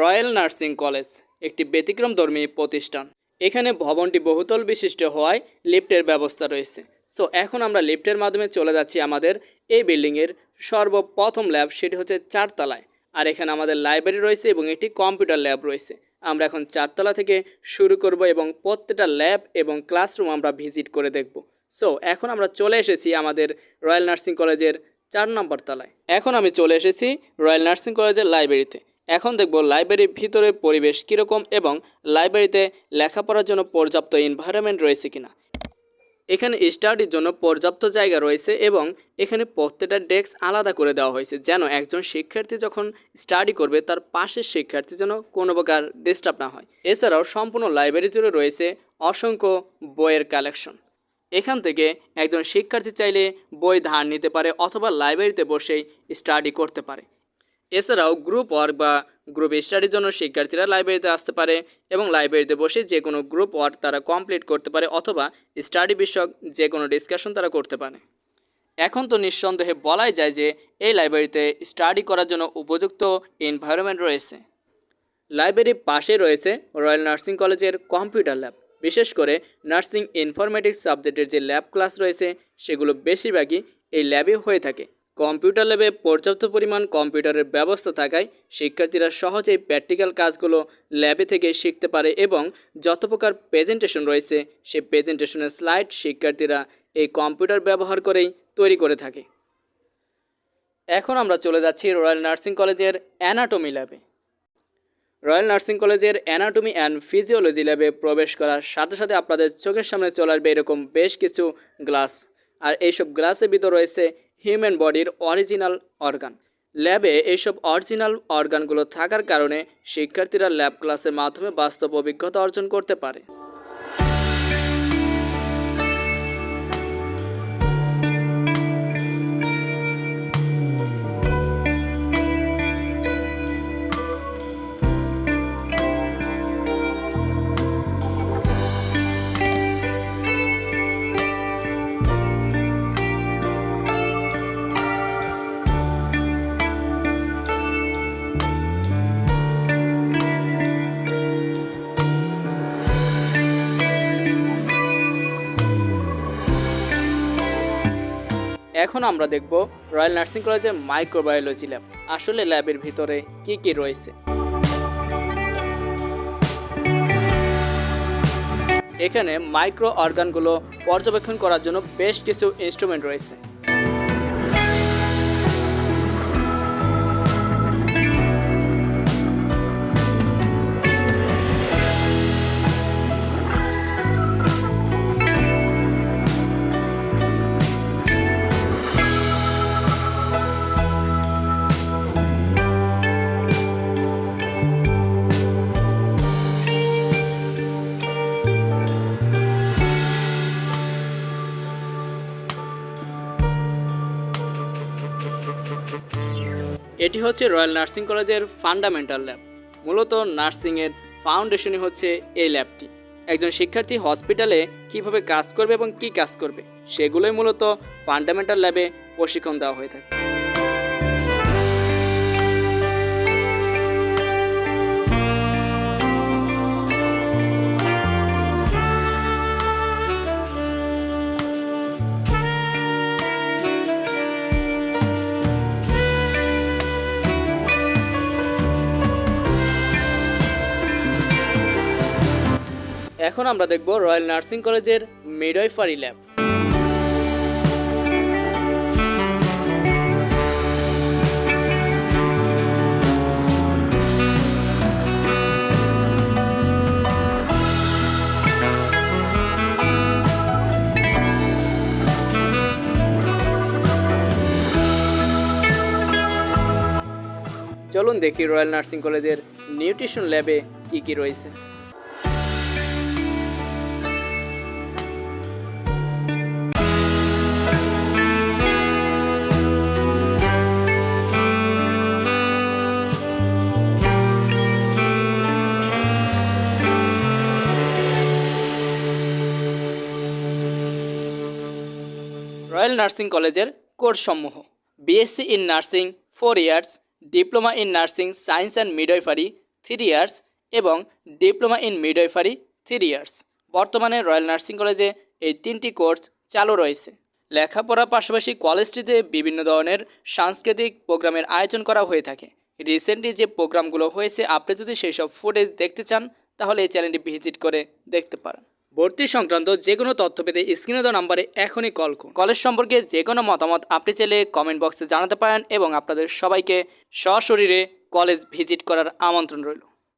Royal nursing college একটি ব্যতিক্রমধর্মী প্রতিষ্ঠান। এখানে ভবনটি বহুতল বিশিষ্ট হওয়ায় লিফটের ব্যবস্থা রয়েছে। সো এখন আমরা লিফটের মাধ্যমে চলে যাচ্ছি আমাদের এই বিল্ডিংয়ের সর্বপ্রথম ল্যাব, সেটি হচ্ছে 4 তলায়। আর এখানে আমাদের লাইব্রেরি রয়েছে এবং একটি কম্পিউটার ল্যাব রয়েছে। আমরা এখন 4 তলা থেকে শুরু করব এবং প্রত্যেকটা ল্যাব এবং ক্লাসরুম আমরা ভিজিট করে দেখব। সো এখন আমরা চলে এসেছি আমাদের রয়্যাল নার্সিং কলেজের 4 নম্বর তলায়। এখন আমি চলে এসেছি রয়্যাল নার্সিং কলেজের লাইব্রেরিতে। এখন দেখব লাইব্রেরির ভিতরের পরিবেশ কীরকম এবং লাইব্রেরিতে লেখাপড়ার জন্য পর্যাপ্ত এনভায়রনমেন্ট রয়েছে কিনা। এখানে স্টাডির জন্য পর্যাপ্ত জায়গা রয়েছে এবং এখানে প্রত্যেকটা ডেস্ক আলাদা করে দেওয়া হয়েছে, যেন একজন শিক্ষার্থী যখন স্টাডি করবে তার পাশের শিক্ষার্থী যেন কোনো প্রকার ডিস্টার্ব না হয়। এছাড়াও সম্পূর্ণ লাইব্রেরি জুড়ে রয়েছে অসংখ্য বইয়ের কালেকশন। এখান থেকে একজন শিক্ষার্থী চাইলে বই ধার নিতে পারে অথবা লাইব্রেরিতে বসেই স্টাডি করতে পারে। এছাড়াও গ্রুপ ওয়ার্ক বা গ্রুপ স্টাডির জন্য শিক্ষার্থীরা লাইব্রেরিতে আসতে পারে এবং লাইব্রেরিতে বসে যে কোনো গ্রুপ ওয়ার্ক তারা কমপ্লিট করতে পারে অথবা স্টাডি বিষয়ক যে কোনো ডিসকাশন তারা করতে পারে। এখন তো নিঃসন্দেহে বলাই যায় যে এই লাইব্রেরিতে স্টাডি করার জন্য উপযুক্ত এনভায়রনমেন্ট রয়েছে। লাইব্রেরির পাশে রয়েছে রয়্যাল নার্সিং কলেজের কম্পিউটার ল্যাব। বিশেষ করে নার্সিং ইনফরমেটিক্স সাবজেক্টের যে ল্যাব ক্লাস রয়েছে সেগুলো বেশিরভাগই এই ল্যাবে হয়ে থাকে। কম্পিউটার ল্যাবে পর্যাপ্ত পরিমাণ কম্পিউটারের ব্যবস্থা থাকায় শিক্ষার্থীরা সহজেই প্র্যাকটিক্যাল কাজগুলো ল্যাবে থেকে শিখতে পারে এবং যত প্রকার প্রেজেন্টেশন রয়েছে সেই প্রেজেন্টেশনের স্লাইড শিক্ষার্থীরা এই কম্পিউটার ব্যবহার করেই তৈরি করে থাকে। এখন আমরা চলে যাচ্ছি রয়্যাল নার্সিং কলেজের অ্যানাটমি ল্যাবে। রয়্যাল নার্সিং কলেজের অ্যানাটমি অ্যান্ড ফিজিওলজি ল্যাবে প্রবেশ করার সাথে সাথে আপনাদের চোখের সামনে চলে আসবে এরকম বেশ কিছু গ্লাস, আর এইসব গ্লাসের ভিতর রয়েছে হিউম্যান বডির অরিজিনাল অর্গান। ল্যাবে এইসব অরিজিনাল অর্গানগুলো থাকার কারণে শিক্ষার্থীরা ল্যাব ক্লাসের মাধ্যমে বাস্তব অভিজ্ঞতা অর্জন করতে পারে। এখন আমরা দেখব রয়্যাল নার্সিং কলেজের মাইক্রোবায়োলজি ল্যাব। আসলে ল্যাবের ভিতরে কি কি রয়েছে। এখানে মাইক্রো অর্গানগুলো পর্যবেক্ষণ করার জন্য বেশ কিছু ইনস্ট্রুমেন্ট রয়েছে। এটি হচ্ছে রয়্যাল নার্সিং কলেজের ফান্ডামেন্টাল ল্যাব। মূলত নার্সিংয়ের ফাউন্ডেশনই হচ্ছে এই ল্যাবটি। একজন শিক্ষার্থী হসপিটালে কিভাবে কাজ করবে এবং কি কাজ করবে সেগুলোই মূলত ফান্ডামেন্টাল ল্যাবে প্রশিক্ষণ দেওয়া হয়ে থাকে। এখন আমরা দেখব রয়্যাল নার্সিং কলেজের মিডওয়াইফারি ল্যাব। চলুন দেখি রয়্যাল নার্সিং কলেজের নিউট্রিশন ল্যাবে কি কি রয়েছে। রয়্যাল নার্সিং কলেজের কোর্সসমূহ: BSc in nursing 4 years, diploma in nursing science and midwifery 3 years এবং ডিপ্লোমা ইন মিডওয়াইফারি 3 ইয়ার্স। বর্তমানে রয়্যাল নার্সিং কলেজে এই 3টি কোর্স চালু রয়েছে। লেখাপড়ার পাশাপাশি কলেজটিতে বিভিন্ন ধরনের সাংস্কৃতিক প্রোগ্রামের আয়োজন করা হয়ে থাকে। রিসেন্টলি যে প্রোগ্রামগুলো হয়েছে আপনি যদি সেই সব ফুটেজ দেখতে চান তাহলে এই চ্যানেলটি ভিজিট করে দেখতে পারেন। ভর্তি সংক্রান্ত যে কোনো তথ্য পেতে স্ক্রিনে দেওয়া নাম্বারে এখনই কল করুন। কলেজ সম্পর্কে যে কোনো মতামত আপনি চাইলে কমেন্ট বক্সে জানাতে পারেন এবং আপনাদের সবাইকে সশরীরে কলেজ ভিজিট করার আমন্ত্রণ রইল।